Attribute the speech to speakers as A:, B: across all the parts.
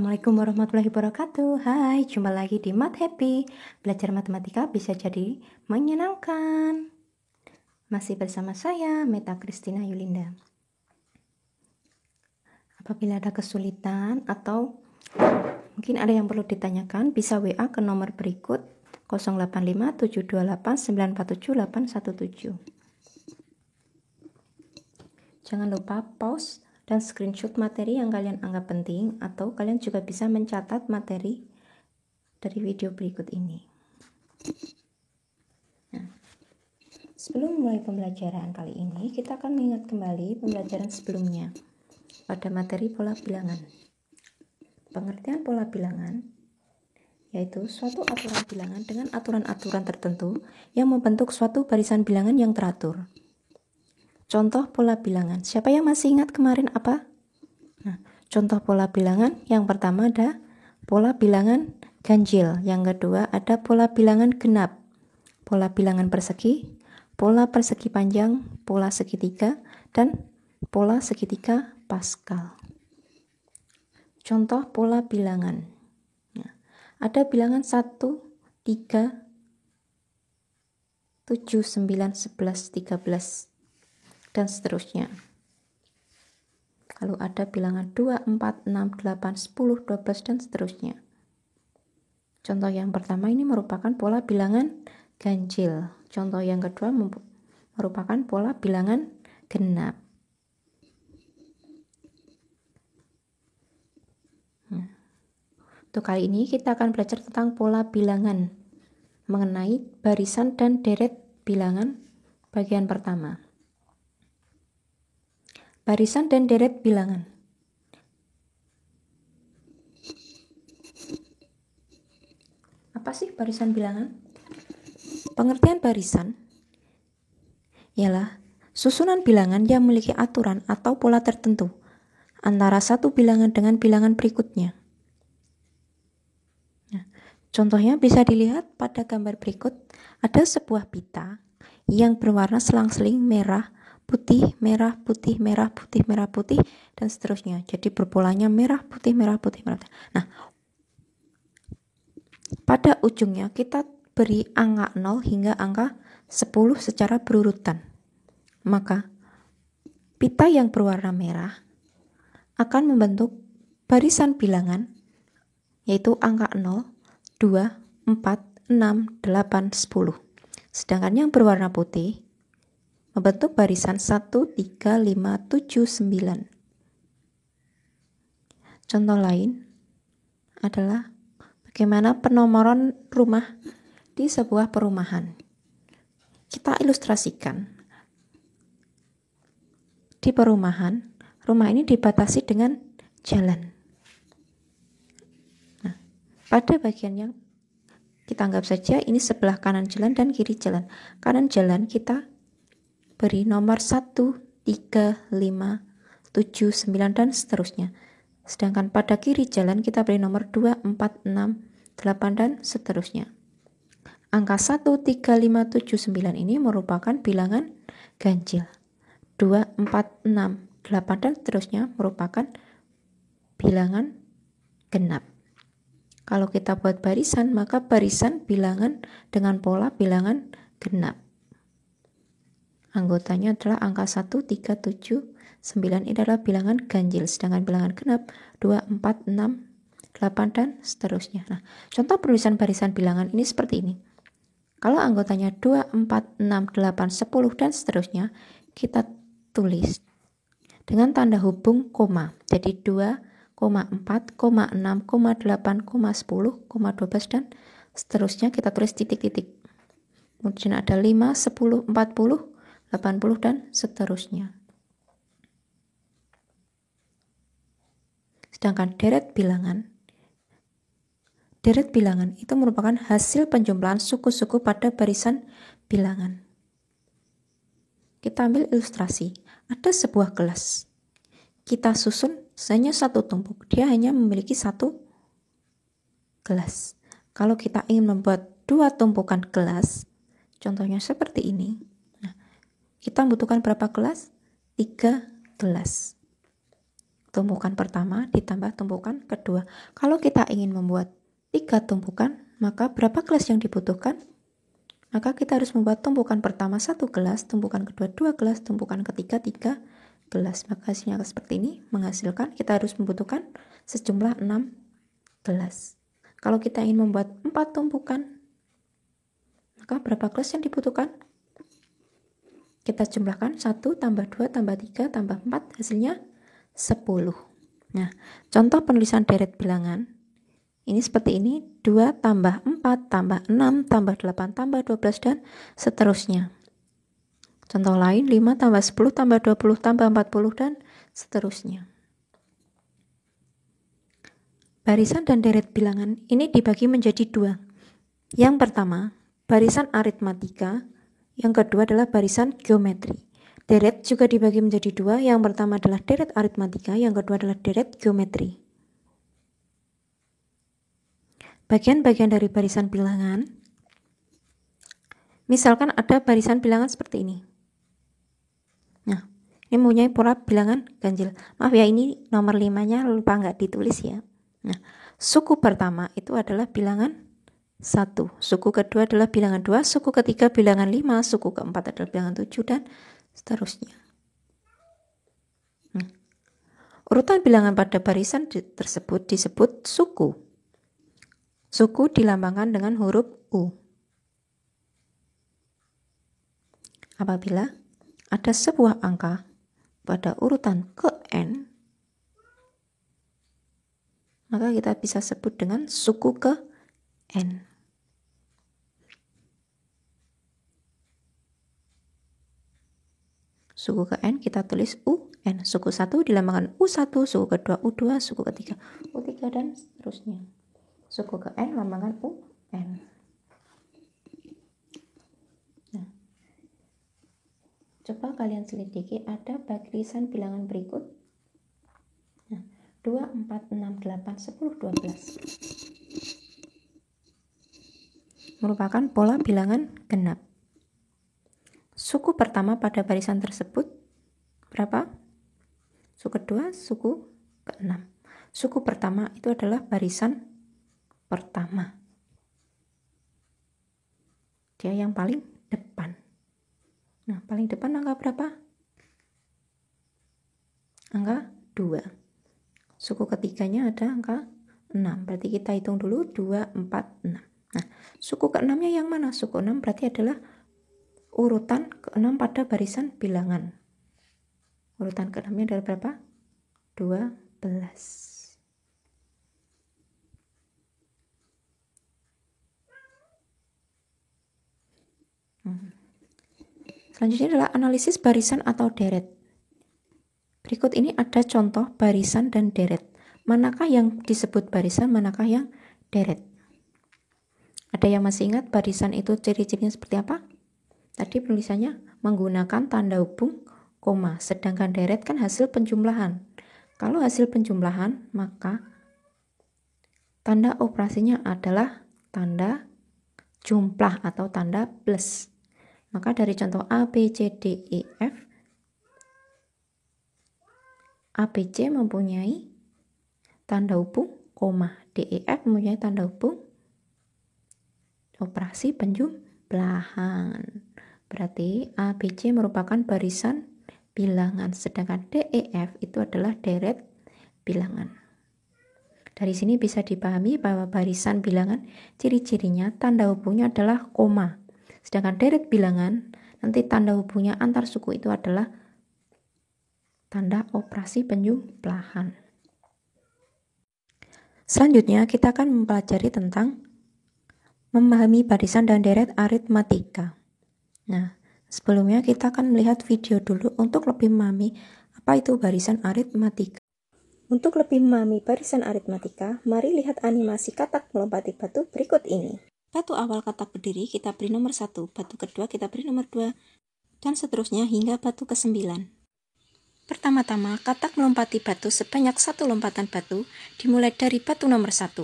A: Assalamualaikum warahmatullahi wabarakatuh. Hai, jumpa lagi di Math Happy. Belajar matematika bisa jadi menyenangkan. Masih bersama saya, Meta Kristina Yulinda. Apabila ada kesulitan atau mungkin ada yang perlu ditanyakan, bisa WA ke nomor berikut 085 728 947 817. Jangan lupa pause dan screenshot materi yang kalian anggap penting, atau kalian juga bisa mencatat materi dari video berikut ini. Nah, sebelum mulai pembelajaran kali ini, kita akan mengingat kembali pembelajaran sebelumnya pada materi pola bilangan. Pengertian pola bilangan yaitu suatu aturan bilangan dengan aturan-aturan tertentu yang membentuk suatu barisan bilangan yang teratur. Contoh pola bilangan. Siapa yang masih ingat kemarin apa? Nah, contoh pola bilangan yang pertama ada pola bilangan ganjil. Yang kedua ada pola bilangan genap, pola bilangan persegi, pola persegi panjang, pola segitiga, dan pola segitiga Pascal. Contoh pola bilangan. Nah, ada bilangan 1, 3, 7, 9, 11, 13. Dan seterusnya. Lalu ada bilangan 2, 4, 6, 8, 10, 12, dan seterusnya. Contoh yang pertama ini merupakan pola bilangan ganjil. Contoh yang kedua merupakan pola bilangan genap. Untuk kali ini kita akan belajar tentang pola bilangan mengenai barisan dan deret bilangan bagian pertama. Barisan dan deret bilangan. Apa sih barisan bilangan? Pengertian barisan ialah susunan bilangan yang memiliki aturan atau pola tertentu antara satu bilangan dengan bilangan berikutnya. Nah, contohnya bisa dilihat pada gambar berikut. Ada sebuah pita yang berwarna selang-seling merah, putih, merah, putih, merah, putih, merah, putih, dan seterusnya. Jadi berpolanya merah, putih, merah, putih, merah. Nah, pada ujungnya kita beri angka 0 hingga angka 10 secara berurutan. Maka pita yang berwarna merah akan membentuk barisan bilangan yaitu angka 0, 2, 4, 6, 8, 10. Sedangkan yang berwarna putih membentuk barisan 1, 3, 5, 7, 9. Contoh lain adalah bagaimana penomoran rumah di sebuah perumahan. Kita ilustrasikan. Di perumahan, rumah ini dibatasi dengan jalan. Nah, pada bagian yang kita anggap saja ini sebelah kanan jalan dan kiri jalan. Kanan jalan kita beri nomor 1, 3, 5, 7, 9, dan seterusnya. Sedangkan pada kiri jalan kita beri nomor 2, 4, 6, 8, dan seterusnya. Angka 1, 3, 5, 7, 9 ini merupakan bilangan ganjil. 2, 4, 6, 8, dan seterusnya merupakan bilangan genap. Kalau kita buat barisan, maka barisan bilangan dengan pola bilangan genap. Anggotanya adalah angka 1, 3, 7, 9 ini adalah bilangan ganjil, sedangkan bilangan genap 2, 4, 6, 8, dan seterusnya. Nah, contoh penulisan barisan bilangan ini seperti ini. Kalau anggotanya 2, 4, 6, 8, 10, dan seterusnya, kita tulis dengan tanda hubung koma. Jadi 2, 4, 6, 8, 10, 12, dan seterusnya kita tulis titik-titik. Kemudian ada 5, 10, 40, 80, dan seterusnya. Sedangkan deret bilangan itu merupakan hasil penjumlahan suku-suku pada barisan bilangan. Kita ambil ilustrasi. Ada sebuah gelas. Kita susun hanya satu tumpuk. Dia hanya memiliki satu gelas. Kalau kita ingin membuat dua tumpukan gelas, contohnya seperti ini. Nah, kita membutuhkan berapa gelas? 3 gelas. tumpukan pertama ditambah tumpukan kedua. Kalau kita ingin membuat 3 tumpukan, maka berapa gelas yang dibutuhkan? Maka kita harus membuat tumpukan pertama 1 gelas, tumpukan kedua 2 gelas, tumpukan ketiga 3 gelas. Maka hasilnya seperti ini, menghasilkan kita harus membutuhkan sejumlah 6 gelas. Kalau kita ingin membuat 4 tumpukan, maka berapa gelas yang dibutuhkan? Kita jumlahkan 1 tambah 2 tambah 3 tambah 4, hasilnya 10. Nah, contoh penulisan deret bilangan ini seperti ini, 2 tambah 4 tambah 6 tambah 8 tambah 12 dan seterusnya. Contoh lain, 5 tambah 10 tambah 20 tambah 40 dan seterusnya. Barisan dan deret bilangan ini dibagi menjadi 2. Yang pertama, barisan aritmatika, yang kedua adalah barisan geometri. Deret juga dibagi menjadi 2, yang pertama adalah deret aritmatika, yang kedua adalah deret geometri. Bagian-bagian dari barisan bilangan, misalkan ada barisan bilangan seperti ini. Nah, ini mempunyai pola bilangan ganjil. Maaf ya, ini nomor 5-nya lupa nggak ditulis ya. Nah, suku pertama itu adalah bilangan 1, suku kedua adalah bilangan 2, suku ketiga bilangan 5, suku keempat adalah bilangan 7, dan seterusnya. Urutan bilangan pada barisan tersebut disebut suku. Suku dilambangkan dengan huruf U. Apabila ada sebuah angka pada urutan ke N, maka kita bisa sebut dengan suku ke N. Suku ke N kita tulis UN. Suku 1 dilambangkan U1, suku kedua U2, suku ketiga U3, dan seterusnya. Suku ke N lambangkan UN. Nah, coba kalian selidiki, ada barisan bilangan berikut. Nah, 2, 4, 6, 8, 10, 12. Merupakan pola bilangan genap. Suku pertama pada barisan tersebut berapa? Suku kedua, suku ke-6. Suku pertama itu adalah barisan pertama. Dia yang paling depan. Nah, paling depan angka berapa? Angka 2. Suku ketiganya ada angka 6. Berarti kita hitung dulu 2, 4, 6. Nah, suku ke-6-nya yang mana? Suku 6 berarti adalah urutan ke-6 pada barisan bilangan. Urutan ke-6-nya adalah berapa? 12. Selanjutnya adalah analisis barisan atau deret. Berikut ini ada contoh barisan dan deret. Manakah yang disebut barisan, manakah yang deret? Ada yang masih ingat barisan itu ciri-cirinya seperti apa? Tadi penulisannya menggunakan tanda hubung koma, sedangkan deret kan hasil penjumlahan. Kalau hasil penjumlahan, maka tanda operasinya adalah tanda jumlah atau tanda plus. Maka dari contoh A, B, C, D, E, F, A, B, C mempunyai tanda hubung koma, D, E, F mempunyai tanda hubung operasi penjumlahan. Berarti A, B, C merupakan barisan bilangan, sedangkan D, E, F itu adalah deret bilangan. Dari sini bisa dipahami bahwa barisan bilangan ciri-cirinya tanda hubungnya adalah koma. Sedangkan deret bilangan nanti tanda hubungnya antar suku itu adalah tanda operasi penjumlahan. Selanjutnya kita akan mempelajari tentang memahami barisan dan deret aritmatika. Nah, sebelumnya kita akan melihat video dulu untuk lebih memahami apa itu barisan aritmatika. Untuk lebih memahami barisan aritmatika, mari lihat animasi katak melompati batu berikut ini. Batu awal katak berdiri kita beri nomor 1, batu kedua kita beri nomor 2, dan seterusnya hingga batu ke-9. Pertama-tama, katak melompati batu sebanyak 1 lompatan batu dimulai dari batu nomor 1,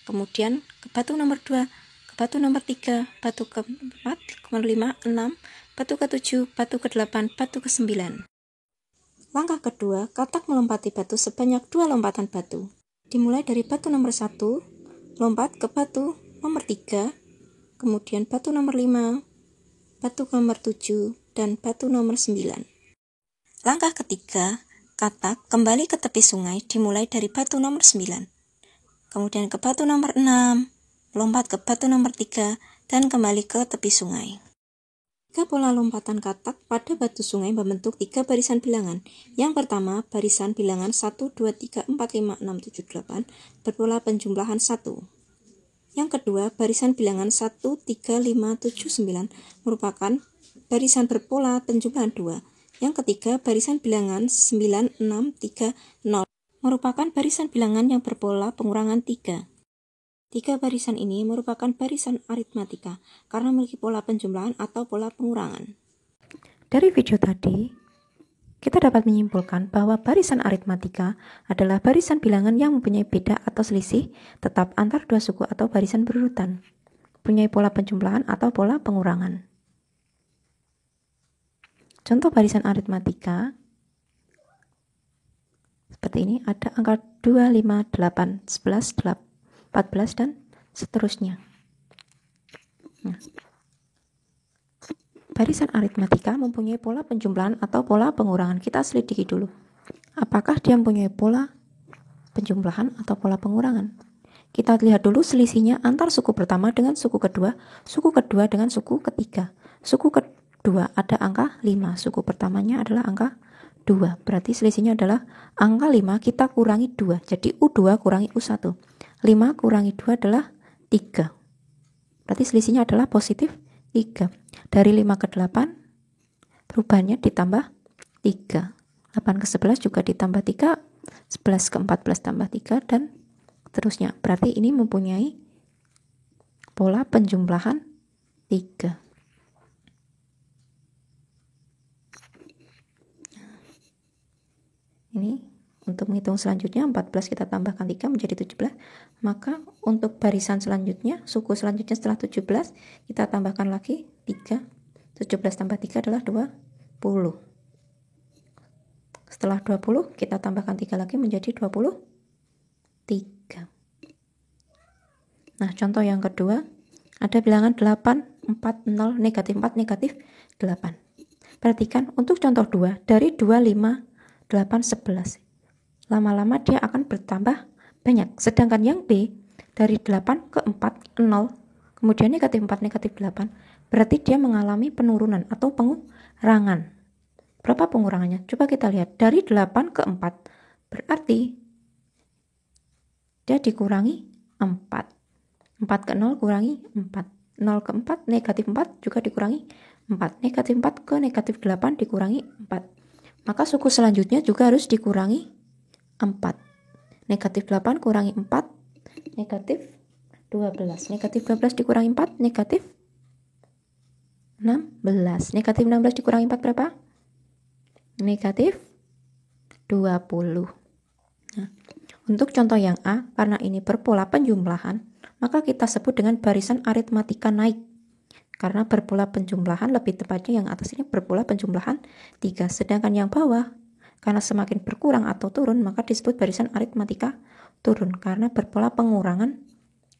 A: kemudian ke batu nomor 2, ke batu nomor 3, batu ke-4, ke-5, 6, batu ke-7, batu ke-8, batu ke-9. Langkah kedua, katak melompati batu sebanyak 2 lompatan batu. Dimulai dari batu nomor 1, lompat ke batu nomor 3, kemudian batu nomor 5, batu nomor 7, dan batu nomor 9. Langkah ketiga, katak kembali ke tepi sungai dimulai dari batu nomor 9, kemudian ke batu nomor 6, lompat ke batu nomor 3, dan kembali ke tepi sungai. Tiga pola lompatan katak pada batu sungai membentuk 3 barisan bilangan. Yang pertama, barisan bilangan 1, 2, 3, 4, 5, 6, 7, 8 berpola penjumlahan 1. Yang kedua, barisan bilangan 1, 3, 5, 7, 9 merupakan barisan berpola penjumlahan 2. Yang ketiga, barisan bilangan 9, 6, 3, 0 merupakan barisan bilangan yang berpola pengurangan 3. Tiga barisan ini merupakan barisan aritmatika karena memiliki pola penjumlahan atau pola pengurangan. Dari video tadi, kita dapat menyimpulkan bahwa barisan aritmatika adalah barisan bilangan yang mempunyai beda atau selisih tetap antar dua suku atau barisan berurutan, mempunyai pola penjumlahan atau pola pengurangan. Contoh barisan aritmatika seperti ini, ada angka 2, 5, 8, 11, 14, dan seterusnya. Nah, barisan aritmatika mempunyai pola penjumlahan atau pola pengurangan. Kita selidiki dulu. Apakah dia mempunyai pola penjumlahan atau pola pengurangan? Kita lihat dulu selisihnya antar suku pertama dengan suku kedua dengan suku ketiga. Suku kedua ada angka 5, suku pertamanya adalah angka 2. Berarti selisihnya adalah angka 5 kita kurangi 2. Jadi U2 kurangi U1. 5 kurangi 2 adalah 3. Berarti selisihnya adalah positif 3. Dari 5 ke 8, perubahannya ditambah 3. 8 ke 11 juga ditambah 3. 11 ke 14 tambah 3, dan seterusnya. Berarti ini mempunyai pola penjumlahan 3. Ini untuk menghitung selanjutnya, 14 kita tambahkan 3 menjadi 17. Maka untuk barisan selanjutnya, suku selanjutnya setelah 17, kita tambahkan lagi 3. 17 tambah 3 adalah 20. Setelah 20, kita tambahkan 3 lagi menjadi 23. Nah, contoh yang kedua, ada bilangan 8, 4, 0, negatif 4, negatif 8. Perhatikan, untuk contoh 2, dari 2, 5, 8, 11. Lama-lama dia akan bertambah banyak. Sedangkan yang B, dari 8 ke 4, 0, kemudian negatif 4, negatif 8, berarti dia mengalami penurunan atau pengurangan. Berapa pengurangannya? Coba kita lihat. Dari 8 ke 4, berarti dia dikurangi 4. 4 ke 0 kurangi 4. 0 ke 4, negatif 4 juga dikurangi 4. Negatif 4 ke negatif 8 dikurangi 4. Maka suku selanjutnya juga harus dikurangi 4. Negatif 8 kurangi 4, negatif 12. Negatif 12 dikurangi 4, negatif 16. Negatif 16 dikurangi 4 berapa? Negatif 20. Nah, untuk contoh yang A, karena ini berpola penjumlahan, maka kita sebut dengan barisan aritmatika naik. Karena berpola penjumlahan, lebih tepatnya yang atas ini berpola penjumlahan 3. Sedangkan yang bawah, karena semakin berkurang atau turun, maka disebut barisan aritmatika turun karena berpola pengurangan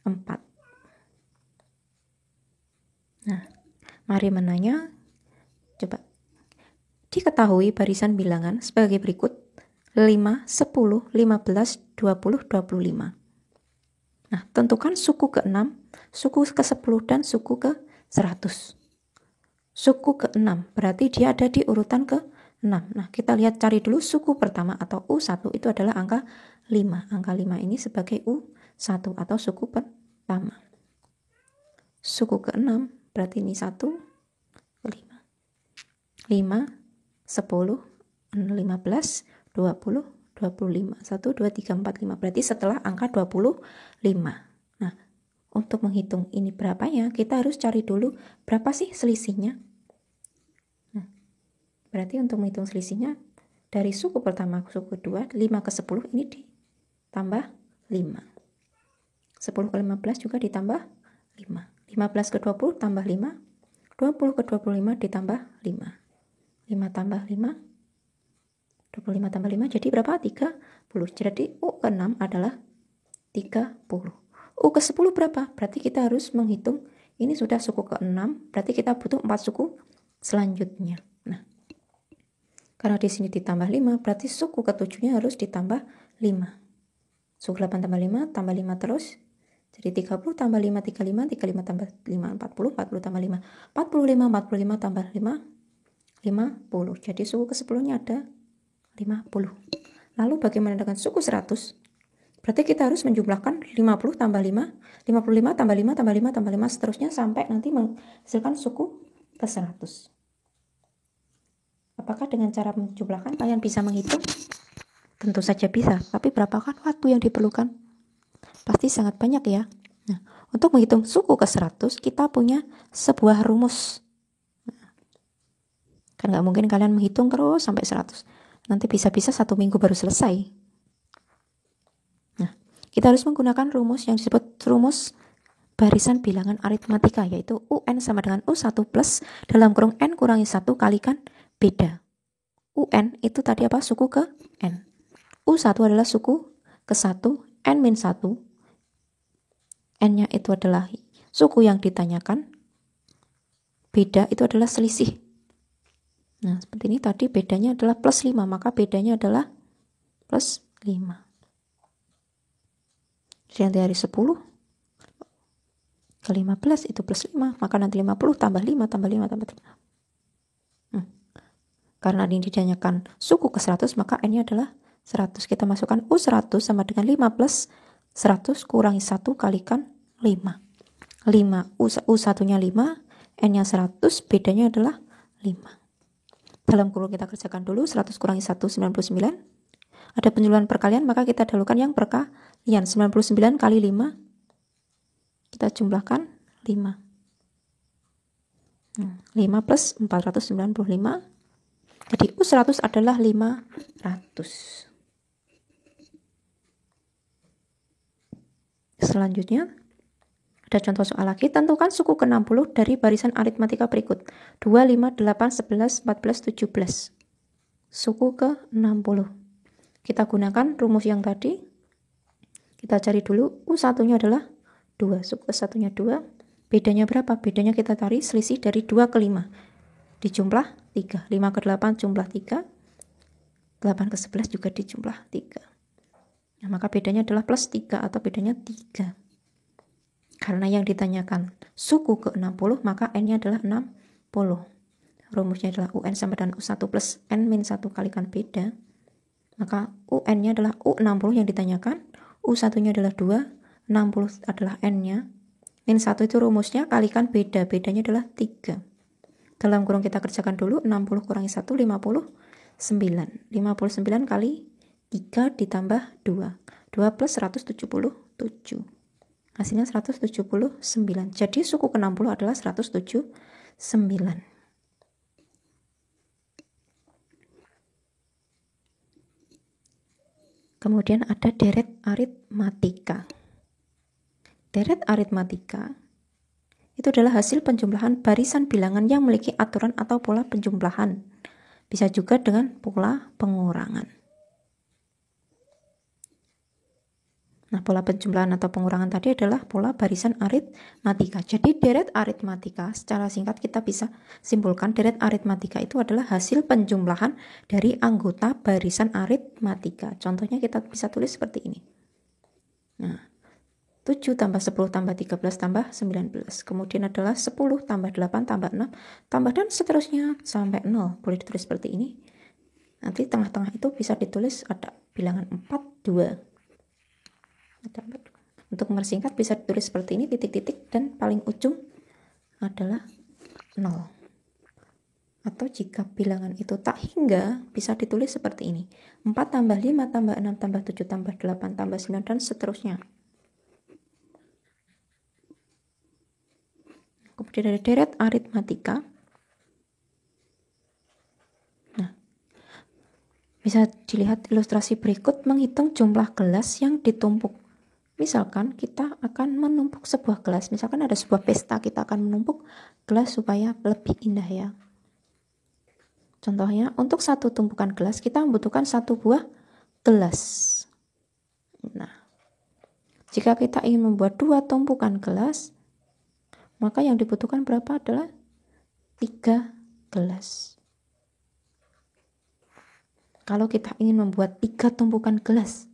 A: 4. Nah, mari menanya, coba diketahui barisan bilangan sebagai berikut: 5, 10, 15, 20, 25. Nah, tentukan suku ke-6, suku ke-10, dan suku ke-100. Suku ke-6 berarti dia ada di urutan ke-6. Nah, kita lihat cari dulu suku pertama atau U1 itu adalah angka 5. Angka 5 ini sebagai U1 atau suku pertama. Suku ke-6 berarti ini 1, 5. 5, 10, 15, 20, 25. 1, 2, 3, 4, 5. Berarti setelah angka 25. Nah, untuk menghitung ini berapanya, kita harus cari dulu berapa sih selisihnya. Nah, berarti untuk menghitung selisihnya, dari suku pertama ke suku kedua, 5 ke 10 ini ditambah 5. 10 ke 15 juga ditambah 5. 15 ke 20 tambah 5. 20 ke 25 ditambah 5. 5 tambah 5, 25 tambah 5 jadi berapa? 30. Jadi U ke-6 adalah 30. U ke-10 berapa? Berarti kita harus menghitung, ini sudah suku ke-6, berarti kita butuh 4 suku selanjutnya. Nah, karena di sini ditambah 5, berarti suku ke-7-nya harus ditambah 5. Suku 8 tambah 5, tambah 5 terus. Jadi 30 tambah 5, 35, 35 tambah 5, 40, 40 tambah 5, 45, 45 tambah 5, 50. Jadi suku ke-10-nya ada 50. Lalu bagaimana dengan suku 100? Berarti kita harus menjumlahkan 50 tambah 5, 55 tambah 5 tambah 5 tambah 5 seterusnya sampai nanti menghasilkan suku ke-100. Apakah dengan cara menjumlahkan kalian bisa menghitung? Tentu saja bisa, tapi berapakah waktu yang diperlukan? Pasti sangat banyak ya. Nah, untuk menghitung suku ke-100 kita punya sebuah rumus. Kan nggak mungkin kalian menghitung terus sampai 100. Nanti bisa-bisa 1 minggu baru selesai. Nah, kita harus menggunakan rumus yang disebut rumus barisan bilangan aritmatika, yaitu UN sama dengan U1 plus dalam kurung N kurangi 1 kalikan beda. UN itu tadi apa? Suku ke N. U1 adalah suku ke 1, N min 1. N-nya itu adalah suku yang ditanyakan. Beda itu adalah selisih. Nah, seperti ini tadi bedanya adalah plus 5, maka bedanya adalah plus 5. Jadi nanti hari 10 ke 15 itu plus 5, maka nanti 50 tambah 5 tambah 5 tambah 5. Karena ini ditanyakan suku ke 100, maka N-nya adalah 100. Kita masukkan U100 sama dengan 5 plus 100 kurangi 1 kalikan 5. 5, U1-nya 5, N-nya 100, bedanya adalah 5. Dalam kurung kita kerjakan dulu, 100 kurangi 1, 99. Ada penjumlahan perkalian, maka kita dahulukan yang perkalian. 99 kali 5, kita jumlahkan 5. 5 plus 495. Jadi U100 adalah 500. Selanjutnya, ada contoh soal lagi. Tentukan suku ke-60 dari barisan aritmatika berikut. 2, 5, 8, 11, 14, 17. Suku ke-60. Kita gunakan rumus yang tadi. Kita cari dulu. U1-nya adalah 2. Suku ke-1-nya 2. Bedanya berapa? Bedanya kita cari selisih dari 2 ke 5. Dijumlah 3. 5 ke 8 jumlah 3. 8 ke 11 juga dijumlah 3. Nah, maka bedanya adalah plus 3 atau bedanya 3. Karena yang ditanyakan suku ke-60, maka N-nya adalah 60. Rumusnya adalah UN sama dengan U1 plus N min 1 kalikan beda. Maka UN-nya adalah U60 yang ditanyakan. U1-nya adalah 2. 60 adalah N-nya. Min 1 itu rumusnya kalikan beda. Bedanya adalah 3. Dalam kurung kita kerjakan dulu. 60 kurangi 1, 59. 59 kali 3 ditambah 2. 2 plus 177. Hasilnya 179. Jadi suku ke-60 adalah 179. Kemudian ada deret aritmatika. Deret aritmatika itu adalah hasil penjumlahan barisan bilangan yang memiliki aturan atau pola penjumlahan. Bisa juga dengan pola pengurangan. Nah, pola penjumlahan atau pengurangan tadi adalah pola barisan aritmatika. Jadi deret aritmatika secara singkat kita bisa simpulkan deret aritmatika itu adalah hasil penjumlahan dari anggota barisan aritmatika. Contohnya kita bisa tulis seperti ini. Nah, 7 tambah 10 tambah 13 tambah 19. Kemudian adalah 10 tambah 8 tambah 6 tambah dan seterusnya sampai 0. Boleh ditulis seperti ini. Nanti tengah-tengah itu bisa ditulis ada bilangan 4, 2. Untuk mempersingkat bisa ditulis seperti ini, titik-titik, dan paling ujung adalah 0. Atau jika bilangan itu tak hingga, bisa ditulis seperti ini. 4 tambah 5 tambah 6 tambah 7 tambah 8 tambah 9 dan seterusnya. Kemudian dari deret aritmatika. Nah, bisa dilihat ilustrasi berikut menghitung jumlah gelas yang ditumpuk. Misalkan kita akan menumpuk sebuah gelas, misalkan ada sebuah pesta, kita akan menumpuk gelas supaya lebih indah ya. Contohnya, untuk satu tumpukan gelas kita membutuhkan satu buah gelas. Nah, jika kita ingin membuat 2 tumpukan gelas, maka yang dibutuhkan berapa adalah 3 gelas. Kalau kita ingin membuat 3 tumpukan gelas,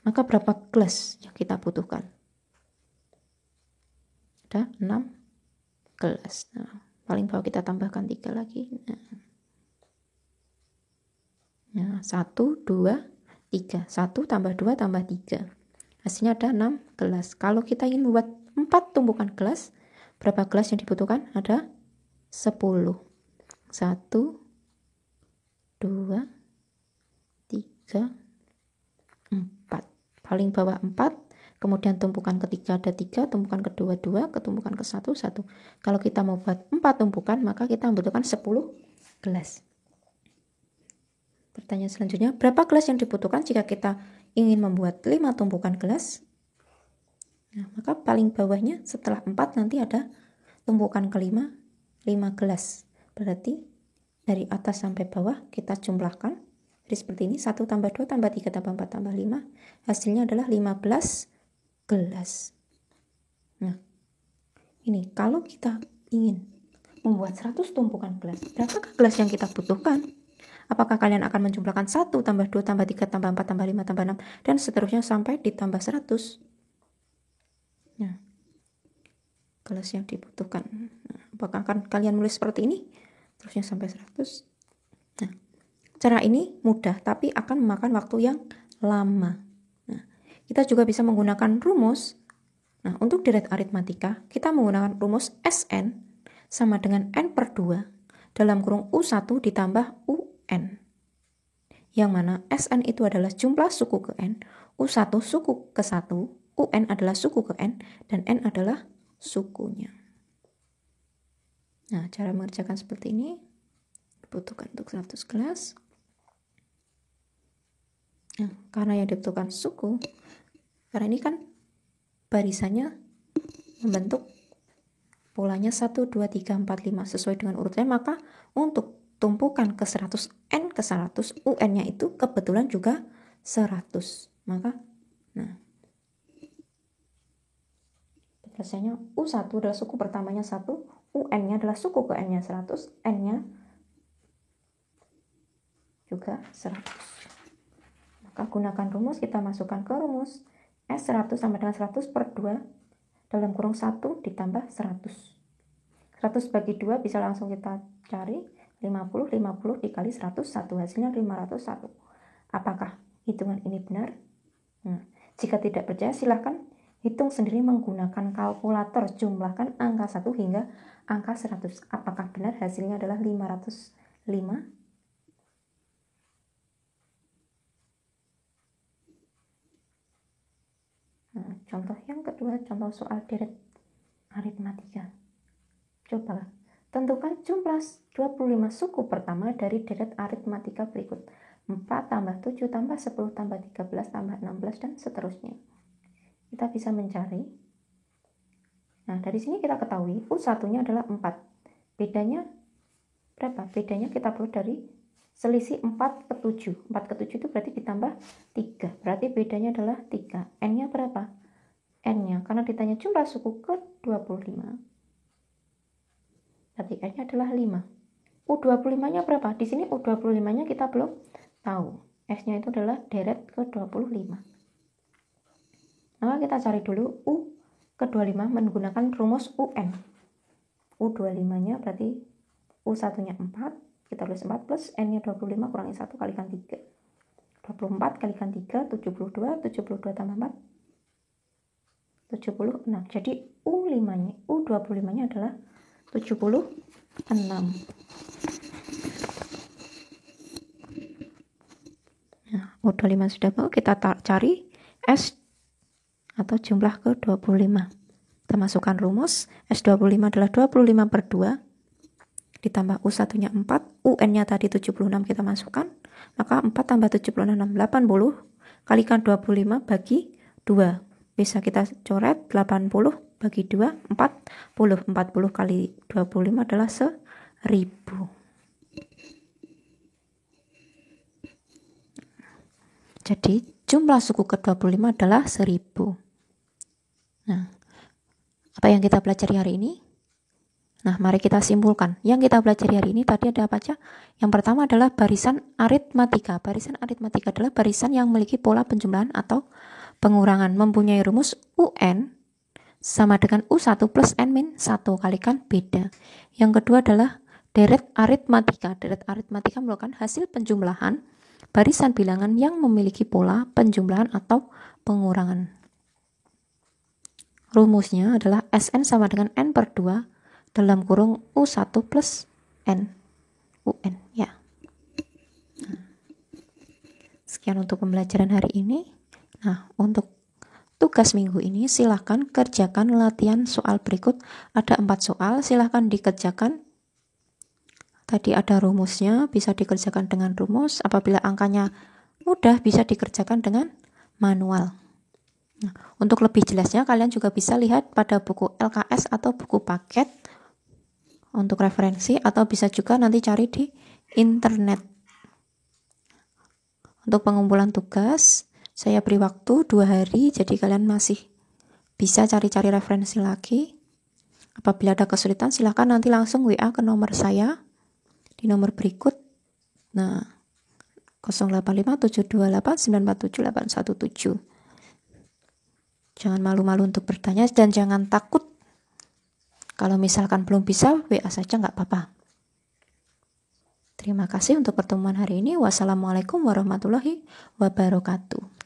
A: maka berapa gelas yang kita butuhkan? Ada 6 gelas. Nah, paling bawah kita tambahkan 3 lagi. Nah, 1, 2, 3. 1 tambah 2 tambah 3. Hasilnya ada 6 gelas. Kalau kita ingin membuat 4 tumpukan gelas, berapa gelas yang dibutuhkan? Ada 10. 1, 2, 3, 4. Paling bawah 4. Kemudian tumpukan ketiga ada 3, tumpukan kedua 2, ketumpukan ke 1, 1. Kalau kita mau buat 4 tumpukan, maka kita membutuhkan 10 gelas. Pertanyaan selanjutnya, berapa gelas yang dibutuhkan jika kita ingin membuat 5 tumpukan gelas? Nah, maka paling bawahnya setelah 4 nanti ada tumpukan kelima, 5 gelas. Berarti dari atas sampai bawah kita jumlahkan. Jadi seperti ini, 1 tambah 2 tambah 3 tambah 4 tambah 5. Hasilnya adalah 15 gelas. Nah, ini kalau kita ingin membuat 100 tumpukan gelas, berapakah gelas yang kita butuhkan? Apakah kalian akan menjumlahkan 1 tambah 2 tambah 3 tambah 4 tambah 5 tambah 6 dan seterusnya sampai ditambah 100? Nah, gelas yang dibutuhkan. Nah, apakah akan kalian menulis seperti ini? Terusnya sampai 100. Nah, cara ini mudah tapi akan memakan waktu yang lama. Nah, kita juga bisa menggunakan rumus. Nah, untuk deret aritmatika, kita menggunakan rumus SN sama dengan N per 2 dalam kurung U1 ditambah UN. Yang mana SN itu adalah jumlah suku ke N, U1 suku ke 1, UN adalah suku ke N, dan N adalah sukunya. Nah, cara mengerjakan seperti ini dibutuhkan untuk 100 gelas. Nah, karena yang dibutuhkan suku, karena ini kan barisannya membentuk polanya 1, 2, 3, 4, 5 sesuai dengan urutnya, maka untuk tumpukan ke 100, N ke 100, UN-nya itu kebetulan juga 100. Maka, nah, biasanya U1 adalah suku pertamanya 1, UN-nya adalah suku ke N-nya 100, N-nya juga 100. Maka gunakan rumus, kita masukkan ke rumus S100 sama dengan 100 per 2 dalam kurung 1 ditambah 100. 100 bagi 2 bisa langsung kita cari. 50 dikali 100, 1 hasilnya 501. Apakah hitungan ini benar? Nah, jika tidak percaya silahkan hitung sendiri menggunakan kalkulator, jumlahkan angka 1 hingga angka 100. Apakah benar hasilnya adalah 505? Nah, contoh yang kedua, contoh soal deret aritmatika. Coba tentukan jumlah 25 suku pertama dari deret aritmatika berikut. 4 tambah 7 tambah 10 tambah 13 tambah 16 dan seterusnya. Kita bisa mencari. Nah, dari sini kita ketahui U1-nya adalah 4. Bedanya berapa? Bedanya kita perlu dari selisih 4 ke 7. 4 ke 7 itu berarti ditambah 3. Berarti bedanya adalah 3. N-nya berapa? N-nya, karena ditanya jumlah suku ke 25. Berarti N-nya adalah 5. U25-nya berapa? Di sini U25-nya kita belum tahu. S-nya itu adalah deret ke 25. Maka kita cari dulu U ke 25 menggunakan rumus UN. U25-nya berarti U1-nya 4. Kita tulis 4 plus N-nya 25 kurangi 1 kalikan 3. 24 kalikan 3, 72. 72 tambah 4, 76. Jadi U5-nya, U25-nya adalah 76. Nah, U25 sudah mau, kita cari S atau jumlah ke 25. Kita masukkan rumus, S25 adalah 25 per 2, ditambah U1-nya 4, UN-nya tadi 76 kita masukkan, maka 4 tambah 76, 80, kalikan 25 bagi 2. Bisa kita coret 80 bagi 2, 40. 40 kali 25 adalah 1000. Jadi jumlah suku ke-25 adalah 1000. Nah, apa yang kita pelajari hari ini? Nah, mari kita simpulkan. Yang kita pelajari hari ini tadi ada apa aja? Yang pertama adalah barisan aritmatika. Barisan aritmatika adalah barisan yang memiliki pola penjumlahan atau pengurangan, mempunyai rumus UN sama dengan U1 plus N min 1 kalikan beda. Yang kedua adalah deret aritmatika. Deret aritmatika merupakan hasil penjumlahan barisan bilangan yang memiliki pola penjumlahan atau pengurangan. Rumusnya adalah Sn sama dengan N per 2 dalam kurung U1 plus N. UN, ya. Sekian untuk pembelajaran hari ini. Nah, untuk tugas minggu ini silahkan kerjakan latihan soal berikut. Ada 4 soal, silahkan dikerjakan. Tadi ada rumusnya, bisa dikerjakan dengan rumus. Apabila angkanya mudah, bisa dikerjakan dengan manual. Nah, untuk lebih jelasnya, kalian juga bisa lihat pada buku LKS atau buku paket untuk referensi, atau bisa juga nanti cari di internet. Untuk pengumpulan tugas, saya beri waktu 2 hari, jadi kalian masih bisa cari-cari referensi lagi. Apabila ada kesulitan, silahkan nanti langsung WA ke nomor saya di nomor berikut. Nah, 085728947817. Jangan malu-malu untuk bertanya dan jangan takut. Kalau misalkan belum bisa, WA saja nggak apa-apa. Terima kasih untuk pertemuan hari ini. Wassalamualaikum warahmatullahi wabarakatuh.